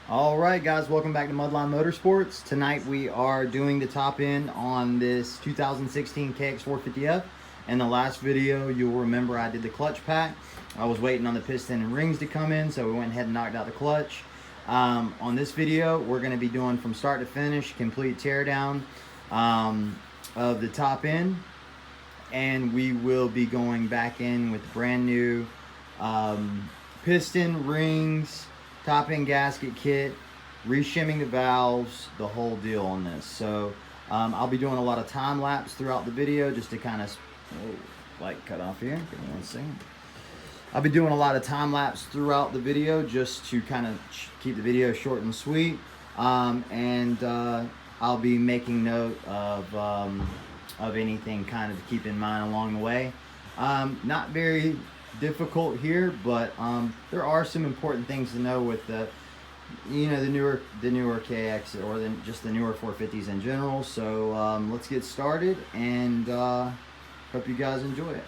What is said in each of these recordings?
Alright guys, welcome back to Mudline Motorsports. Tonight we are doing the top end on this 2016 KX450F. In the last video, you'll remember I did the clutch pack. I was waiting on the piston and rings to come in, so we went ahead and knocked out the clutch. On this video, we're going to be doing from start to finish, complete teardown of the top end. And we will be going back in with brand new piston, rings, top end gasket kit, reshimming the valves, the whole deal on this. So I'll be doing a lot of time lapse throughout the video just to kind of light cut off here. Give me 1 second. I'll be doing a lot of time lapse throughout the video just to kind of keep the video short and sweet. I'll be making note of anything kind of to keep in mind along the way. Not very difficult here, but there are some important things to know with the newer KX or just the newer 450s in general. So let's get started, and hope you guys enjoy it.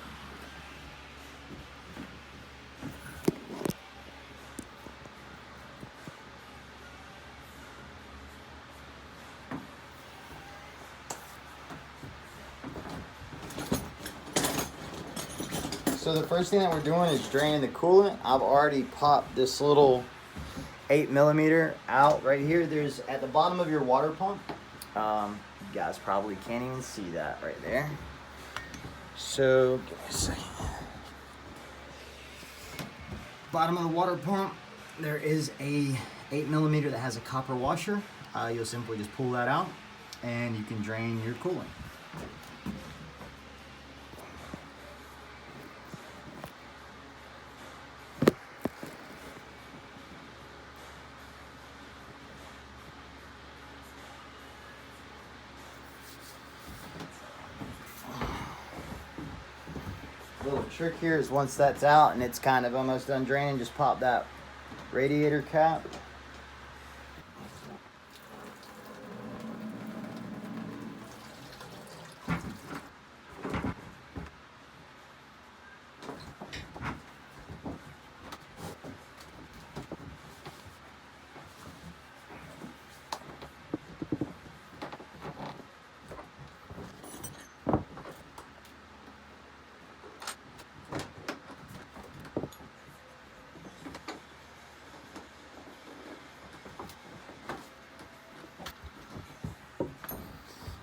So the first thing that we're doing is draining the coolant. I've already popped this little 8mm out right here. There's at the bottom of your water pump. You guys probably can't even see that right there. So give me a second. Bottom of the water pump, there is a 8mm that has a copper washer. You'll simply just pull that out and you can drain your coolant. Little trick here is once that's out and it's kind of almost done draining, just pop that radiator cap.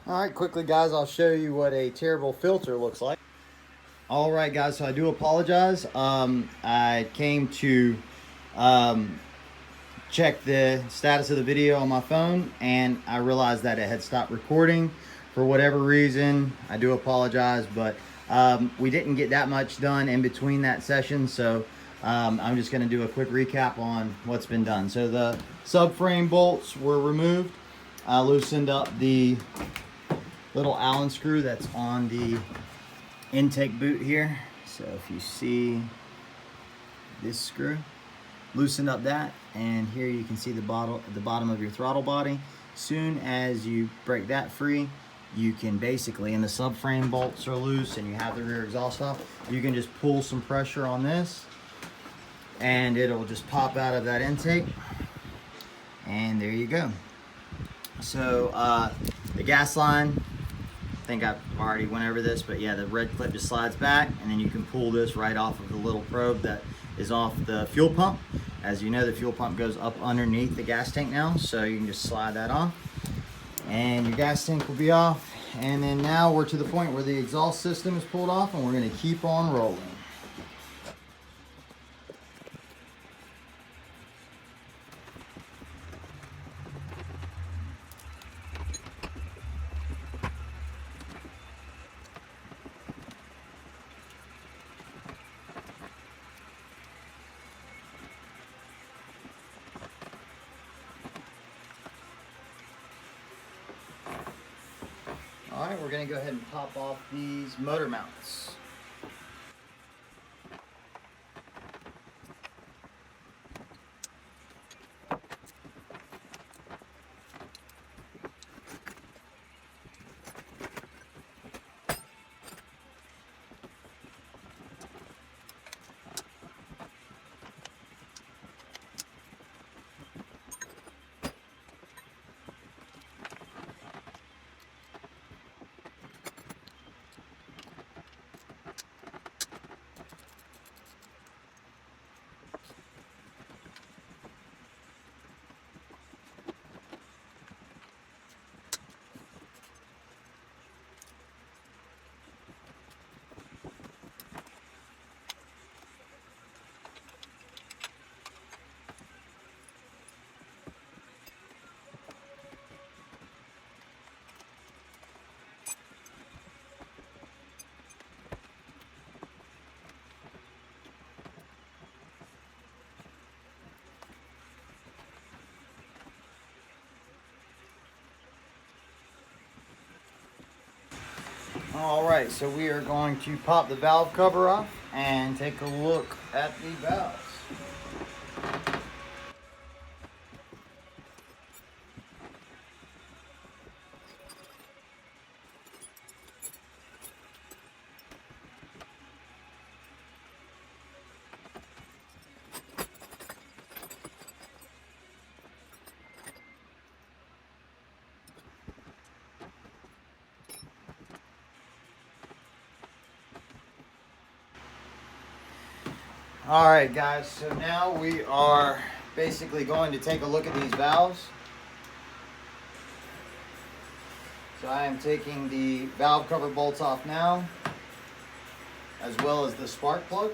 Alright, quickly guys, I'll show you what a terrible filter looks like. Alright guys, so I do apologize. I came to check the status of the video on my phone and I realized that it had stopped recording for whatever reason. I do apologize, but we didn't get that much done in between that session, so I'm just going to do a quick recap on what's been done. So the subframe bolts were removed. I loosened up the little Allen screw that's on the intake boot here. So if you see this screw, loosened up that, and here you can see the bottom of your throttle body. Soon as you break that free, you can basically, and the subframe bolts are loose and you have the rear exhaust off, you can just pull some pressure on this and it'll just pop out of that intake, and there you go. So the gas line, I think I've already went over this, but yeah, the red clip just slides back and then you can pull this right off of the little probe that is off the fuel pump. As you know, the fuel pump goes up underneath the gas tank now, so you can just slide that on and your gas tank will be off. And then now we're to the point where the exhaust system is pulled off and we're going to keep on rolling. Alright, we're going to go ahead and pop off these motor mounts. All right, so we are going to pop the valve cover off and take a look at the valves. All right, guys, so now we are basically going to take a look at these valves. So I am taking the valve cover bolts off now, as well as the spark plug.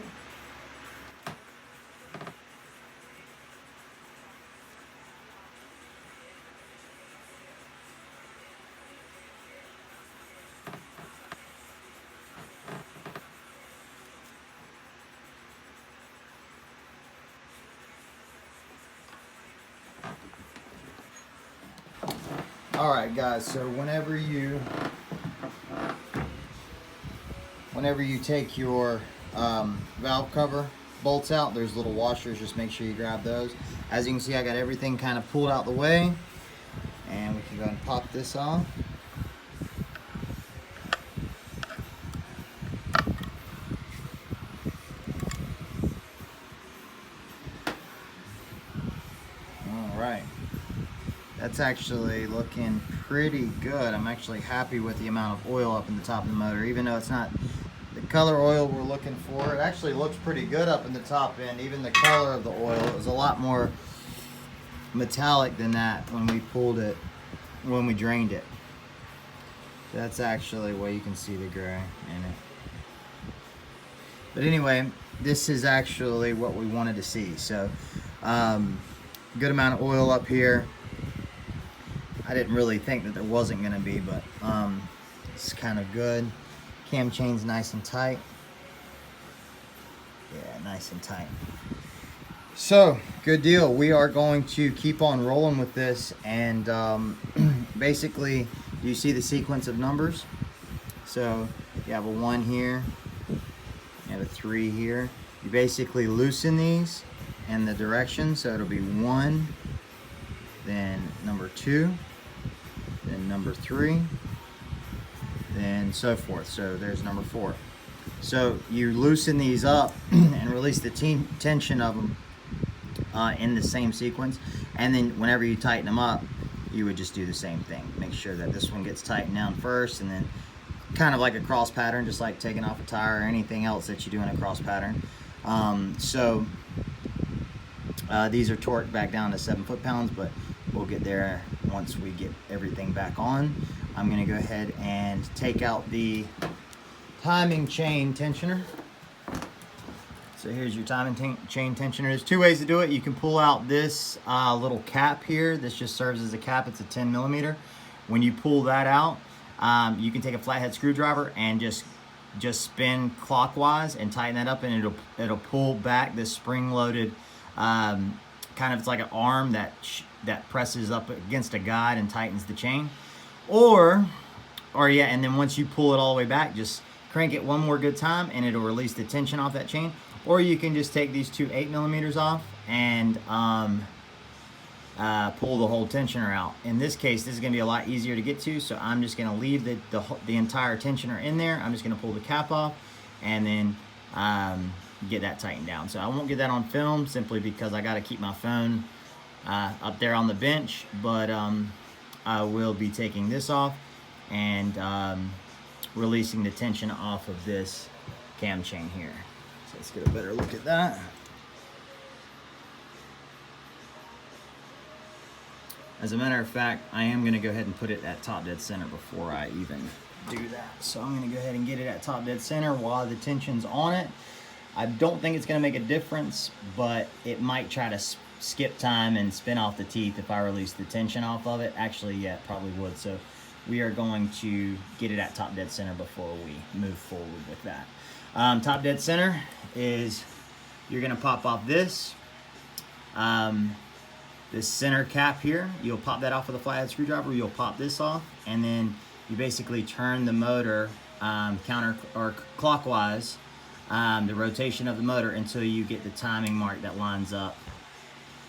All right, guys, so whenever you take your valve cover bolts out, there's little washers, just make sure you grab those. As you can see, I got everything kind of pulled out the way, and we can go ahead and pop this off. All right. That's actually looking pretty good. I'm actually happy with the amount of oil up in the top of the motor, even though it's not the color oil we're looking for. It actually looks pretty good up in the top end. Even the color of the oil, it was a lot more metallic than that when we pulled it, when we drained it. That's actually where you can see the gray in it. But anyway, this is actually what we wanted to see. So good amount of oil up here. I didn't really think that there wasn't going to be, but it's kind of good. Cam chain's nice and tight. Yeah, nice and tight. So, good deal. We are going to keep on rolling with this, and basically, you see the sequence of numbers. So, you have a 1 here, you have a 3 here. You basically loosen these in the direction, so it'll be 1, then number 2, then number 3, then so forth. So there's number 4. So you loosen these up and release the tension of them in the same sequence, and then whenever you tighten them up, you would just do the same thing. Make sure that this one gets tightened down first, and then kind of like a cross pattern, just like taking off a tire or anything else that you do in a cross pattern. These are torqued back down to 7 foot-pounds, but we'll get there once we get everything back on. I'm going to go ahead and take out the timing chain tensioner. So here's your timing chain tensioner. There's 2 ways to do it. You can pull out this little cap here. This just serves as a cap. It's a 10 millimeter. When you pull that out, you can take a flathead screwdriver and just spin clockwise and tighten that up, and it'll pull back this spring-loaded kind of, it's like an arm that presses up against a guide and tightens the chain. Or yeah, and then once you pull it all the way back, just crank it one more good time and it'll release the tension off that chain. Or you can just take these 2 8 millimeters off and pull the whole tensioner out. In this case, this is going to be a lot easier to get to, so I'm just going to leave the entire tensioner in there. I'm just going to pull the cap off and then get that tightened down. So I won't get that on film simply because I got to keep my phone up there on the bench, but I will be taking this off and releasing the tension off of this cam chain here. So let's get a better look at that. As a matter of fact, I am going to go ahead and put it at top dead center before I even do that. So I'm going to go ahead and get it at top dead center while the tension's on it. I don't think it's going to make a difference, but it might try to skip time and spin off the teeth if I release the tension off of it. Actually, yeah, it probably would. So we are going to get it at top dead center before we move forward with that. Top dead center is, you're going to pop off this center cap here. You'll pop that off with a flathead screwdriver. You'll pop this off, and then you basically turn the motor counter or clockwise, the rotation of the motor until you get the timing mark that lines up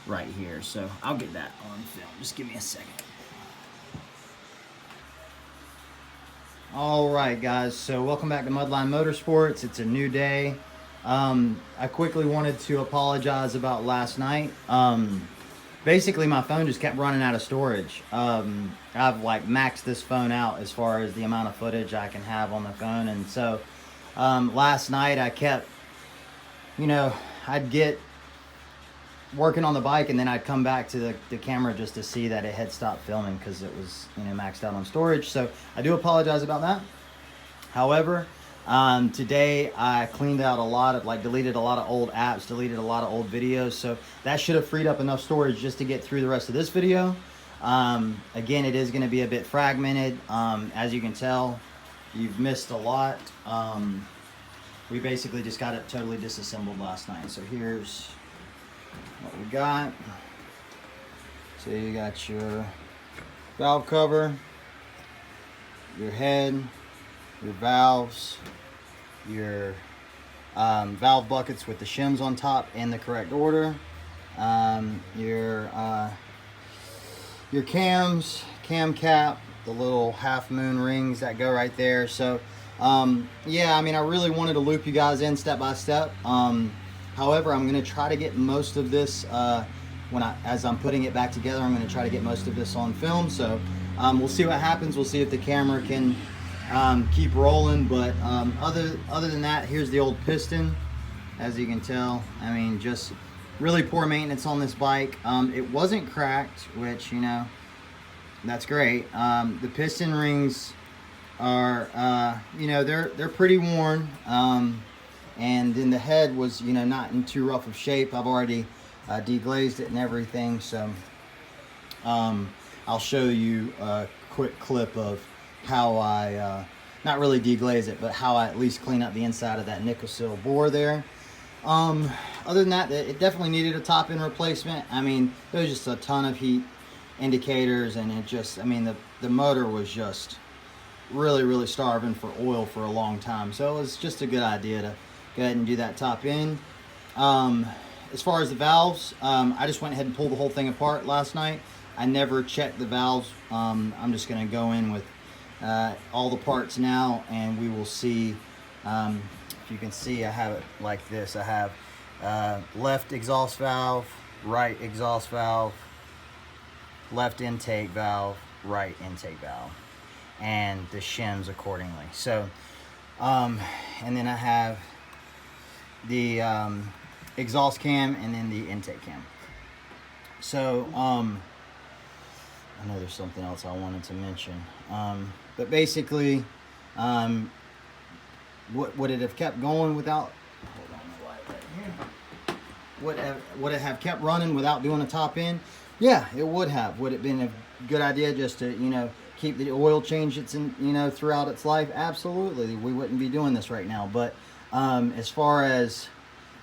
right here. So I'll get that on film. Just give me a second. All right, guys. So welcome back to Mudline Motorsports. It's a new day. I quickly wanted to apologize about last night. Basically, my phone just kept running out of storage. I've like maxed this phone out as far as the amount of footage I can have on the phone, and so last night I kept, I'd get working on the bike and then I'd come back to the camera just to see that it had stopped filming because it was maxed out on storage. So I do apologize about that. However, today I cleaned out a lot of, deleted a lot of old apps, deleted a lot of old videos, so that should have freed up enough storage just to get through the rest of this video. Again, it is going to be a bit fragmented. As you can tell, you've missed a lot. We basically just got it totally disassembled last night. So here's what we got. So you got your valve cover, your head, your valves, your valve buckets with the shims on top in the correct order, your cams, cam cap, the little half moon rings that go right there. So yeah, I mean, I really wanted to loop you guys in step by step. However, I'm going to try to get most of this as I'm putting it back together. I'm going to try to get most of this on film. So we'll see what happens. We'll see if the camera can keep rolling, but other than that, here's the old piston. As you can tell, I mean, just really poor maintenance on this bike. It wasn't cracked, which that's great. The piston rings are they're pretty worn, and then the head was not in too rough of shape. I've already deglazed it and everything, so I'll show you a quick clip of how I, not really deglaze it, but how I at least clean up the inside of that nickel seal bore there. Other than that, it definitely needed a top end replacement. I mean, there was just a ton of heat indicators, and it just, I mean, the motor was just really starving for oil for a long time. So it was just a good idea to go ahead and do that top end. As far as the valves, I just went ahead and pulled the whole thing apart last night. I never checked the valves. I'm just going to go in with all the parts now, and we will see. If you can see, I have it like this. I have left exhaust valve, right exhaust valve, left intake valve, right intake valve, and the shims accordingly. So and then I have the exhaust cam and then the intake cam. So I know there's something else I wanted to mention, but basically would it have kept going without, hold on the light right here, would it have kept running without doing a top end? Yeah, it would have. Would it have been a good idea just to keep the oil change it's in throughout its life? Absolutely. We wouldn't be doing this right now. But as far as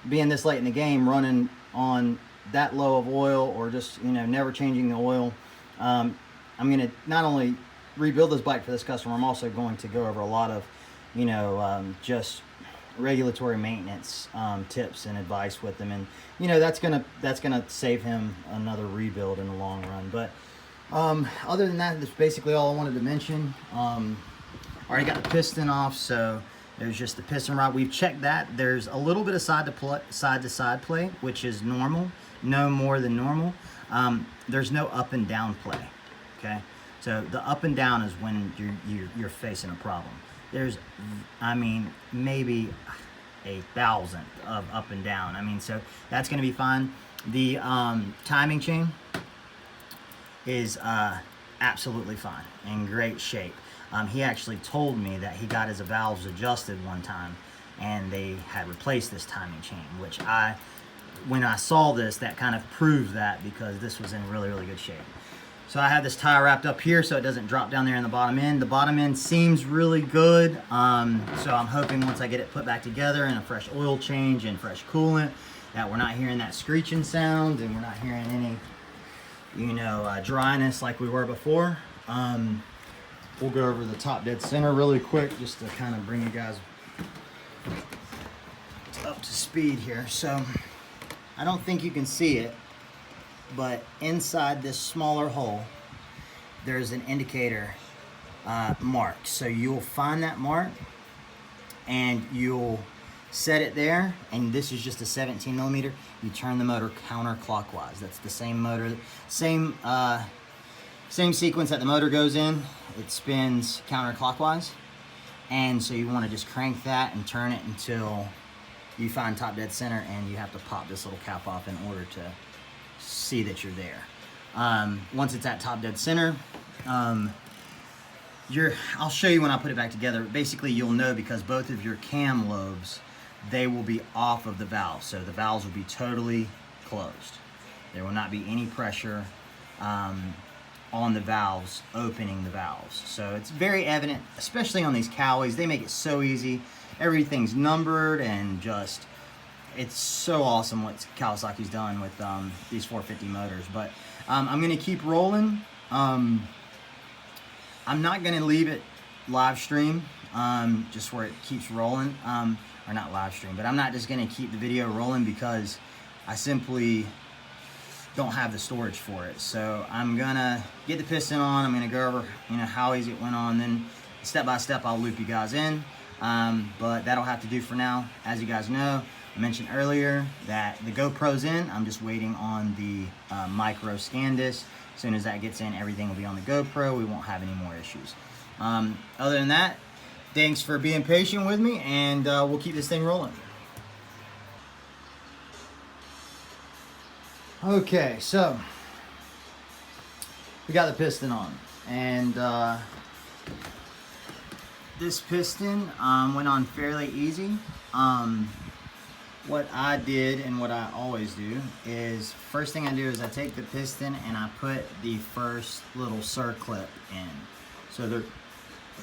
being this late in the game, running on that low of oil, or just never changing the oil, I'm going to not only rebuild this bike for this customer, I'm also going to go over a lot of just regulatory maintenance tips and advice with them, and that's gonna save him another rebuild in the long run. But other than that, that's basically all I wanted to mention. Already got the piston off, so there's just the piston rod. We've checked that. There's a little bit of side to side play, which is normal, no more than normal. There's no up and down play. Okay, so the up and down is when you're facing a problem. There's, I mean, maybe 1,000 of up and down. I mean, so that's going to be fine. The timing chain is absolutely fine, in great shape. He actually told me that he got his valves adjusted one time, and they had replaced this timing chain, which when I saw this, that kind of proved that, because this was in really good shape. So I have this tire wrapped up here so it doesn't drop down there in the bottom end. The bottom end seems really good. So I'm hoping once I get it put back together and a fresh oil change and fresh coolant, that we're not hearing that screeching sound and we're not hearing any, dryness like we were before. we'll go over the top dead center really quick just to kind of bring you guys up to speed here. So I don't think you can see it, but inside this smaller hole there's an indicator mark. So you'll find that mark and you'll set it there, and this is just a 17 millimeter. You turn the motor counterclockwise. That's the same motor, same sequence that the motor goes in. It spins counterclockwise, and so you want to just crank that and turn it until you find top dead center, and you have to pop this little cap off in order to see that you're there. Once it's at top dead center, I'll show you when I put it back together. Basically, you'll know because both of your cam lobes, they will be off of the valve. So the valves will be totally closed. There will not be any pressure on the valves, opening the valves. So it's very evident, especially on these Cowies. They make it so easy. Everything's numbered, and just, it's so awesome what Kawasaki's done with these 450 motors. But I'm gonna keep rolling. I'm not gonna leave it live stream, just where it keeps rolling, or not live stream, but I'm not just gonna keep the video rolling because I simply don't have the storage for it. So I'm gonna get the piston on. I'm gonna go over, how easy it went on. Then step by step, I'll loop you guys in. But that'll have to do for now. As you guys know, I mentioned earlier that the GoPro's in. I'm just waiting on the micro scan disc. As soon as that gets in, everything will be on the GoPro. We won't have any more issues. Other than that, thanks for being patient with me, and we'll keep this thing rolling. Okay, so we got the piston on, and this piston went on fairly easy. What I did, and what I always do, is first thing I do is I take the piston and I put the first little circlip in. So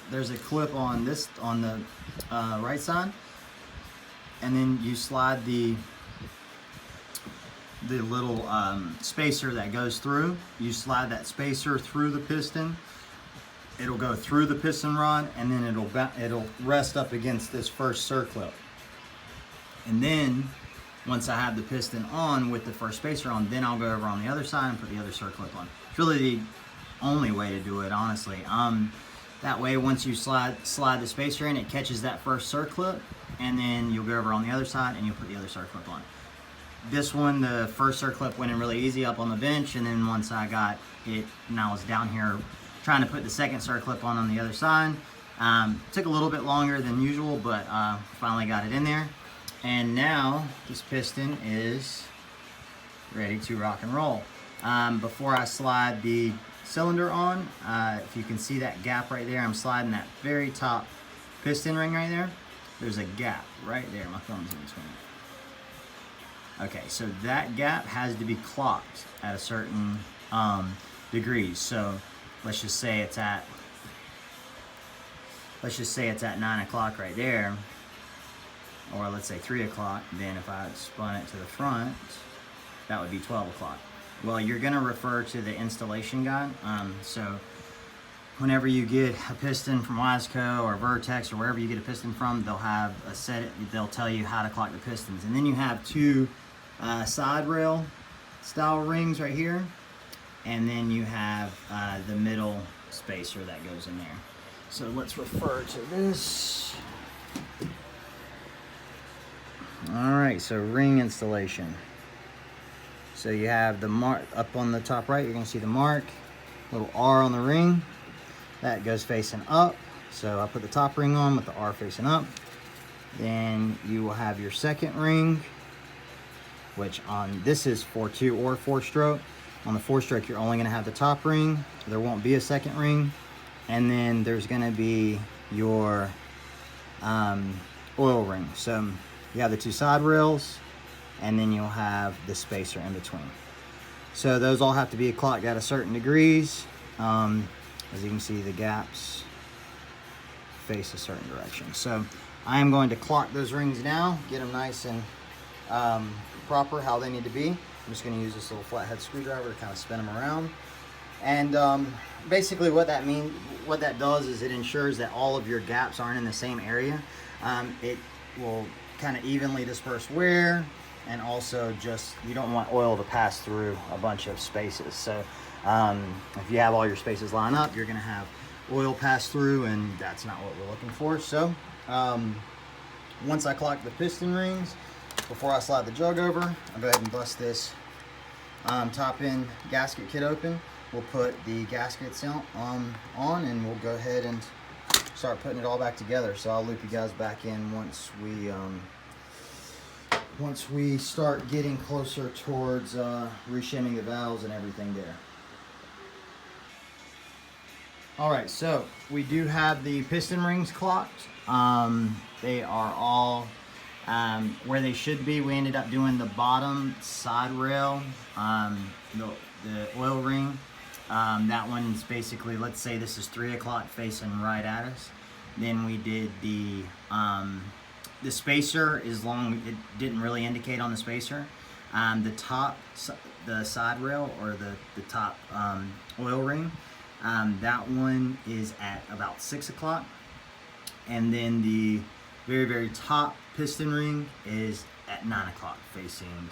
there's a clip on the right side, and then you slide the little spacer that goes through. You slide that spacer through the piston. It'll go through the piston rod, and then it'll rest up against this first circlip. And then once I have the piston on with the first spacer on, then I'll go over on the other side and put the other circlip on. It's really the only way to do it, honestly. That way, once you slide the spacer in, it catches that first circlip, and then you'll go over on the other side and you'll put the other circlip on. This one, the first circlip went in really easy up on the bench, and then once I got it, and I was down here trying to put the second circlip on the other side, took a little bit longer than usual, but finally got it in there. And now this piston is ready to rock and roll. Before I slide the cylinder on, if you can see that gap right there, I'm sliding that very top piston ring right there. There's a gap right there. My thumb's in between. Okay, so that gap has to be clocked at a certain degrees. So let's just say it's at 9 o'clock right there, or let's say 3 o'clock. Then if I spun it to the front, that would be 12 o'clock. Well, you're gonna refer to the installation guide. So whenever you get a piston from Wiseco or Vertex or wherever you get a piston from, they'll have they'll tell you how to clock the pistons. And then you have two side rail style rings right here, and then you have the middle spacer that goes in there. So let's refer to this. All right, so ring installation. So you have the mark up on the top right, you're gonna see the mark, little R on the ring, that goes facing up. So I put the top ring on with the R facing up. Then you will have your second ring, which on this is 4-2 or 4-stroke. On the 4-stroke, you're only gonna have the top ring. There won't be a second ring. And then there's gonna be your oil ring. So you have the two side rails, and then you'll have the spacer in between. So those all have to be clocked at a certain degrees. As you can see, the gaps face a certain direction. So I am going to clock those rings now, get them nice and proper how they need to be. I'm just going to use this little flathead screwdriver to kind of spin them around. And basically what that does is it ensures that all of your gaps aren't in the same area. It will kind of evenly disperse wear, and also just, you don't want oil to pass through a bunch of spaces. So if you have all your spaces lined up, you're gonna have oil pass through, and that's not what we're looking for. So once I clock the piston rings, before I slide the jug over, I'll go ahead and bust this top end gasket kit open. We'll put the gaskets on, and we'll go ahead and start putting it all back together. So I'll loop you guys back in once we start getting closer towards reshimming the valves and everything there. All right, so we do have the piston rings clocked. They are all where they should be. We ended up doing the bottom side rail, the oil ring. That one's basically, let's say this is 3 o'clock facing right at us. Then we did the spacer is long. It didn't really indicate on the spacer. The side rail, or the top oil ring, that one is at about 6 o'clock. And then the very, very top piston ring is at 9 o'clock, facing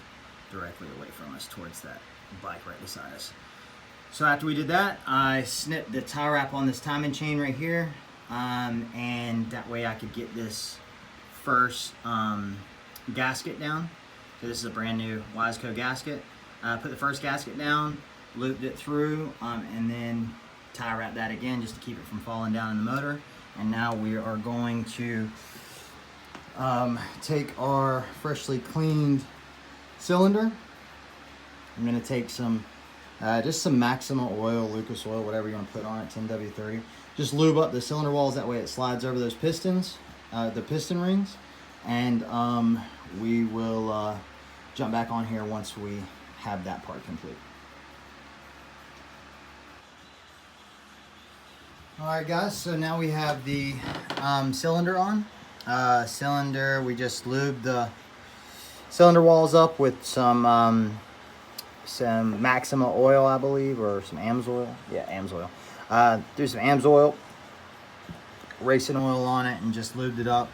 directly away from us towards that bike right beside us. So after we did that, I snipped the tie wrap on this timing chain right here, and that way I could get this first gasket down. So this is a brand new Wiseco gasket. Put the first gasket down, looped it through, and then tie wrap that again just to keep it from falling down in the motor. And now we are going to take our freshly cleaned cylinder. I'm going to take some just some Maxima oil, Lucas oil, whatever you want to put on it, 10W30. Just lube up the cylinder walls, that way it slides over those pistons, the piston rings. And we will jump back on here once we have that part complete. All right, guys, so now we have the cylinder on. Cylinder, we just lubed the cylinder walls up with some Maxima oil, I believe, or some AMS oil. Yeah, AMS oil. Threw some AMS oil, racing oil on it, and just lubed it up.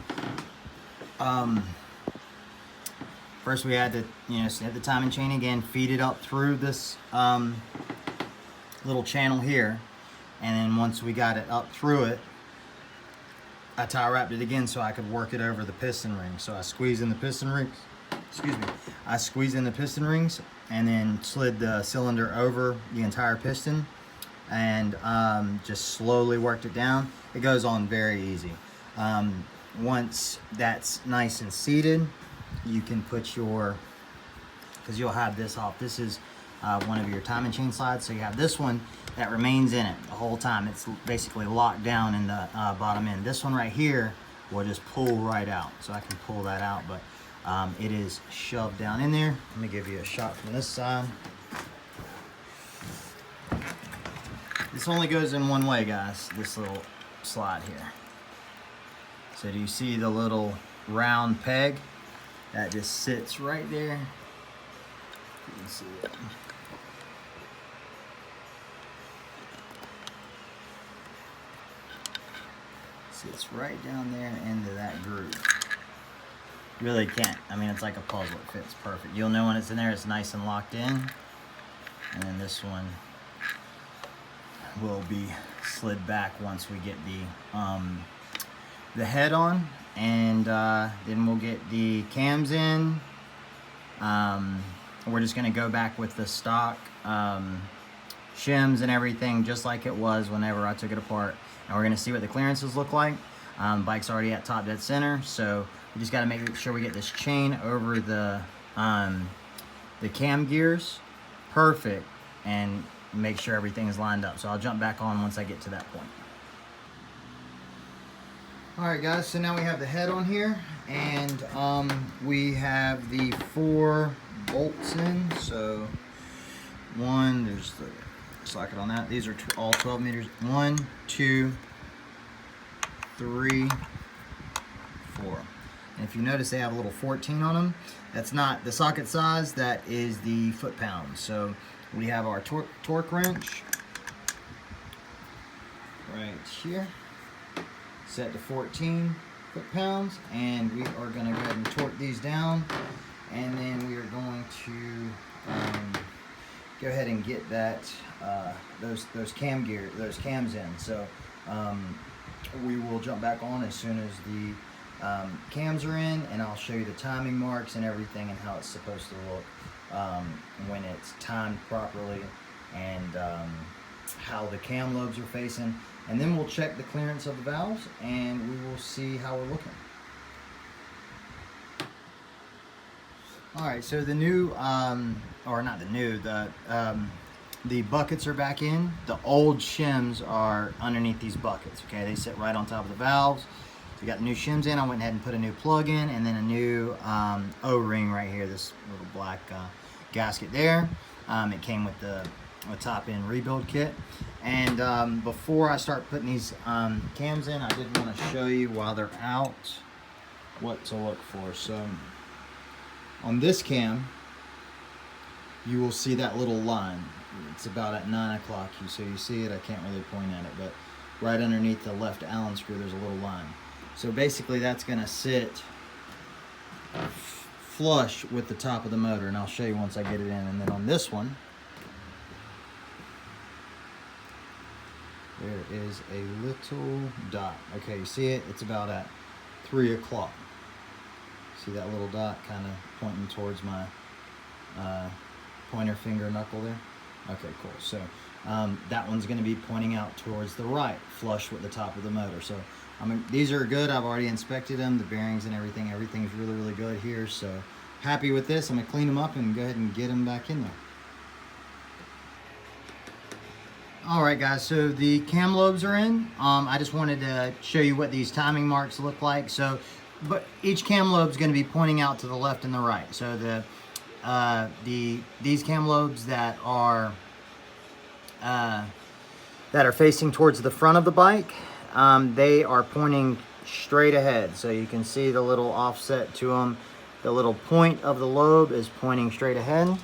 First we had to, snip the timing chain again, feed it up through this little channel here. And then once we got it up through it, I tie wrapped it again so I could work it over the piston ring. So I squeezed in the piston rings, I squeezed in the piston rings and then slid the cylinder over the entire piston and just slowly worked it down. It goes on very easy. Once that's nice and seated, you can put your, because you'll have this off. This is one of your timing chain slides. So you have this one that remains in it the whole time. It's basically locked down in the bottom end. This one right here will just pull right out. So I can pull that out, but it is shoved down in there. Let me give you a shot from this side. This only goes in one way, guys, this little slide here. So do you see the little round peg? That just sits right there. You can see it. Sits right down there into that groove. You really can't. I mean, it's like a puzzle. It fits perfect. You'll know when it's in there, it's nice and locked in. And then this one will be slid back once we get the head on. And then we'll get the cams in. We're just going to go back with the stock shims and everything just like it was whenever I took it apart. And we're going to see what the clearances look like. Bike's already at top dead center, so we just got to make sure we get this chain over the cam gears perfect and make sure everything is lined up. So I'll jump back on once I get to that point. All right, guys, so now we have the head on here, and we have the 4 bolts in. So one, there's the socket on that. These are all 12 meters. 1, 2, 3, 4. And if you notice, they have a little 14 on them. That's not the socket size, that is the foot-pounds. So we have our torque wrench, right here, set to 14 foot-pounds, and we are going to go ahead and torque these down, and then we are going to go ahead and get that those cams in. So we will jump back on as soon as the cams are in, and I'll show you the timing marks and everything and how it's supposed to look when it's timed properly, and how the cam lobes are facing, and then we'll check the clearance of the valves and we will see how we're looking. Alright, so the new, or not the new, the buckets are back in. The old shims are underneath these buckets, okay? They sit right on top of the valves. So we got the new shims in. I went ahead and put a new plug in, and then a new O-ring right here, this little black gasket there. It came with a top-end rebuild kit. And before I start putting these cams in, I did want to show you while they're out what to look for. So on this cam, you will see that little line. It's about at 9 o'clock, so you see it. I can't really point at it, but right underneath the left Allen screw, there's a little line. So basically that's going to sit flush with the top of the motor, and I'll show you once I get it in. And then on this one, there is a little dot. Okay, you see it? It's about at 3 o'clock. See that little dot kind of pointing towards my pointer finger knuckle there? Okay, cool. So that one's going to be pointing out towards the right, flush with the top of the motor. So these are good. I've already inspected them, the bearings and everything. Everything's really, really good here. So happy with this. I'm going to clean them up and go ahead and get them back in there. Alright guys, so the cam lobes are in. I just wanted to show you what these timing marks look like. So, but each cam lobe is going to be pointing out to the left and the right. So these cam lobes that are facing towards the front of the bike, they are pointing straight ahead. So you can see the little offset to them. The little point of the lobe is pointing straight ahead,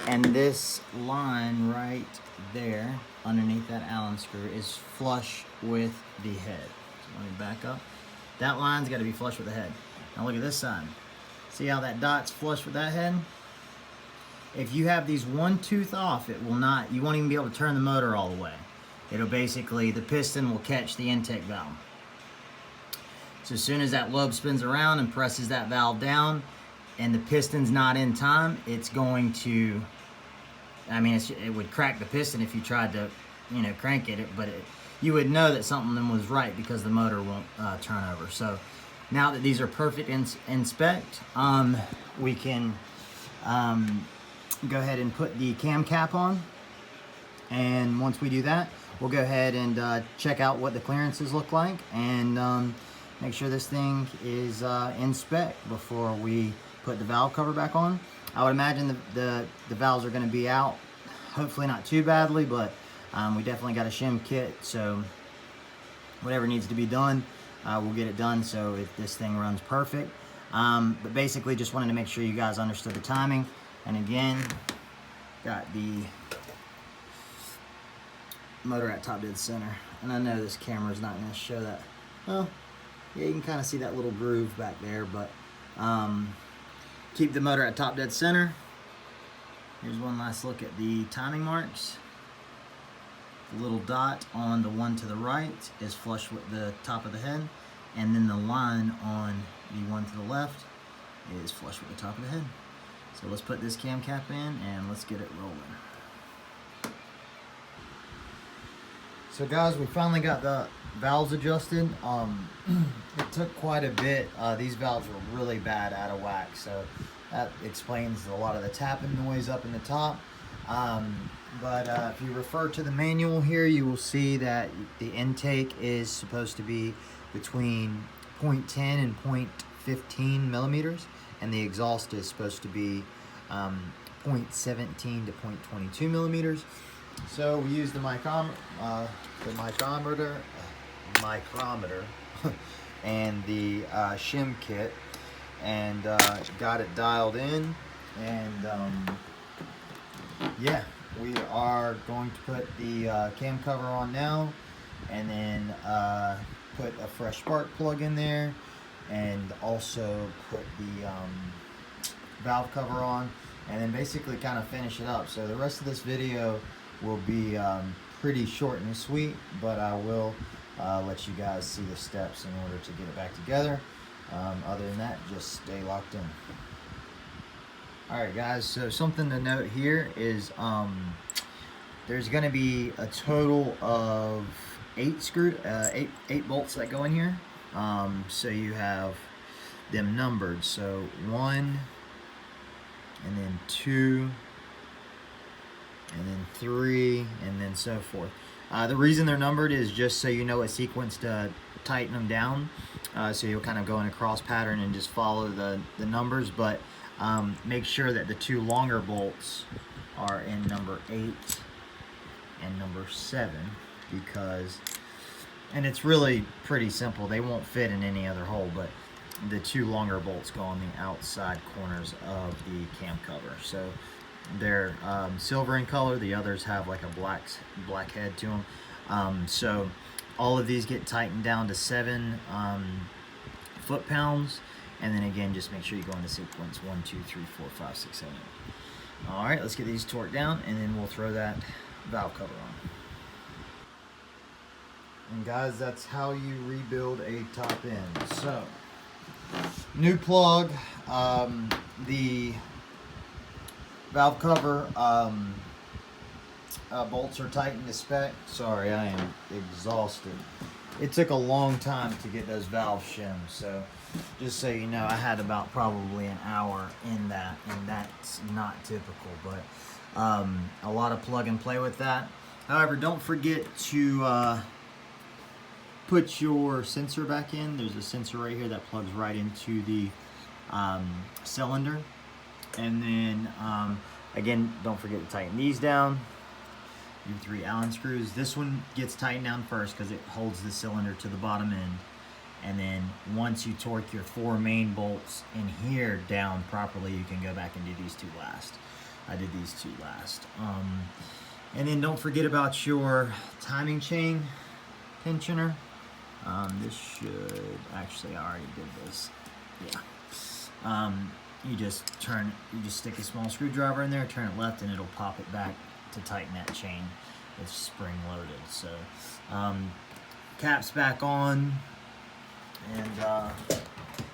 and this line right there underneath that Allen screw is flush with the head. So let me back up. That line's got to be flush with the head. Now look at this side. See how that dot's flush with that head? If you have these one tooth off, it will not, you won't even be able to turn the motor all the way. It'll basically, the piston will catch the intake valve. So as soon as that lobe spins around and presses that valve down and the piston's not in time, it's going to, I mean, it would crack the piston if you tried to, crank it, but you would know that something was right because the motor won't turn over. So now that these are perfect in spec, we can go ahead and put the cam cap on. And once we do that, we'll go ahead and check out what the clearances look like and make sure this thing is in spec before we put the valve cover back on. I would imagine the valves are going to be out, hopefully not too badly, but we definitely got a shim kit, so whatever needs to be done, we'll get it done so this thing runs perfect. But basically just wanted to make sure you guys understood the timing. And again, got the motor at top dead center. And I know this camera is not going to show that. Well, yeah, you can kind of see that little groove back there, but keep the motor at top dead center. Here's one last look at the timing marks. The little dot on the one to the right is flush with the top of the head, and then the line on the one to the left is flush with the top of the head. So let's put this cam cap in and let's get it rolling. So guys, we finally got the valves adjusted. It took quite a bit. These valves were really bad out of whack, so that explains a lot of the tapping noise up in the top. But if you refer to the manual here, you will see that the intake is supposed to be between 0.10 and 0.15 millimeters, and the exhaust is supposed to be 0.17 to 0.22 millimeters. So we use the micrometer and the shim kit, and got it dialed in, and yeah, we are going to put the cam cover on now, and then put a fresh spark plug in there, and also put the valve cover on, and then basically kind of finish it up. So the rest of this video will be pretty short and sweet, but I will let you guys see the steps in order to get it back together. Other than that, just stay locked in. Alright guys, so something to note here is there's going to be a total of 8 bolts that go in here. So you have them numbered, so 1, and then 2, and then 3, and then so forth. The reason they're numbered is just so you know what sequence to tighten them down, so you'll kind of go in a cross pattern and just follow the numbers, but make sure that the 2 longer bolts are in number 8 and number 7, because, and it's really pretty simple, they won't fit in any other hole, but the 2 longer bolts go on the outside corners of the cam cover. So they're silver in color, the others have like a black head to them. So all of these get tightened down to 7 foot-pounds, and then again, just make sure you go in the sequence 1, 2, 3, 4, 5, 6, 7, 8. All right, let's get these torqued down, and then we'll throw that valve cover on. And guys, that's how you rebuild a top end. So, new plug, the valve cover bolts are tightened to spec. Sorry, I am exhausted. It took a long time to get those valves shimmed, so just so you know, I had about probably an hour in that, and that's not typical, but a lot of plug and play with that. However, don't forget to put your sensor back in. There's a sensor right here that plugs right into the cylinder, and then again, don't forget to tighten these down. Your 3 Allen screws. This one gets tightened down first because it holds the cylinder to the bottom end, and then once you torque your 4 main bolts in here down properly, you can go back and do these 2 last. I did these 2 last. And then don't forget about your timing chain tensioner. This should, actually I already did this, yeah. You just stick a small screwdriver in there, turn it left, and it'll pop it back to tighten that chain. It's spring loaded. So caps back on, and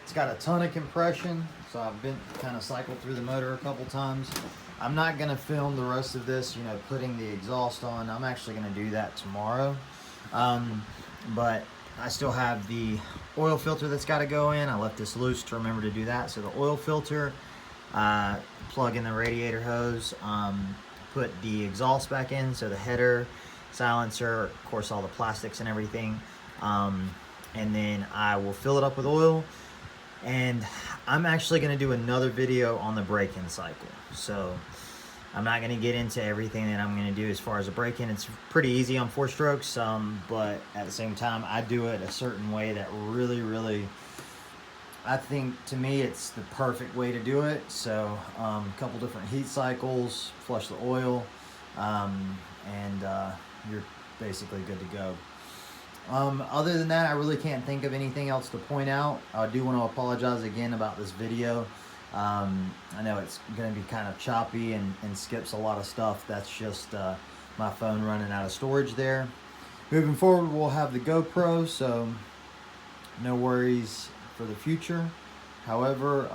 it's got a ton of compression, so I've been kind of cycled through the motor a couple times. I'm not gonna film the rest of this, you know, putting the exhaust on. I'm actually gonna do that tomorrow, but I still have the oil filter that's got to go in. I left this loose to remember to do that. So the oil filter, plug in the radiator hose, put the exhaust back in, so the header, silencer, of course all the plastics and everything, and then I will fill it up with oil. And I'm actually going to do another video on the break-in cycle, so I'm not going to get into everything that I'm going to do as far as a break-in. It's pretty easy on 4 strokes, but at the same time, I do it a certain way that really, I think, to me, it's the perfect way to do it. So a couple different heat cycles, flush the oil, and you're basically good to go. Other than that, I really can't think of anything else to point out. I do want to apologize again about this video. I know it's going to be kind of choppy and skips a lot of stuff. That's just my phone running out of storage there. Moving forward, we'll have the GoPro, so no worries for the future. However,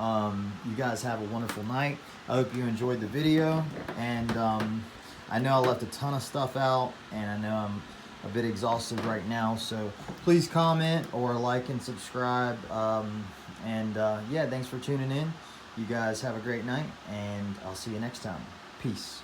you guys have a wonderful night. I hope you enjoyed the video, and I know I left a ton of stuff out, and I know I'm a bit exhausted right now, so please comment or like and subscribe, yeah, thanks for tuning in. You guys have a great night, and I'll see you next time. Peace.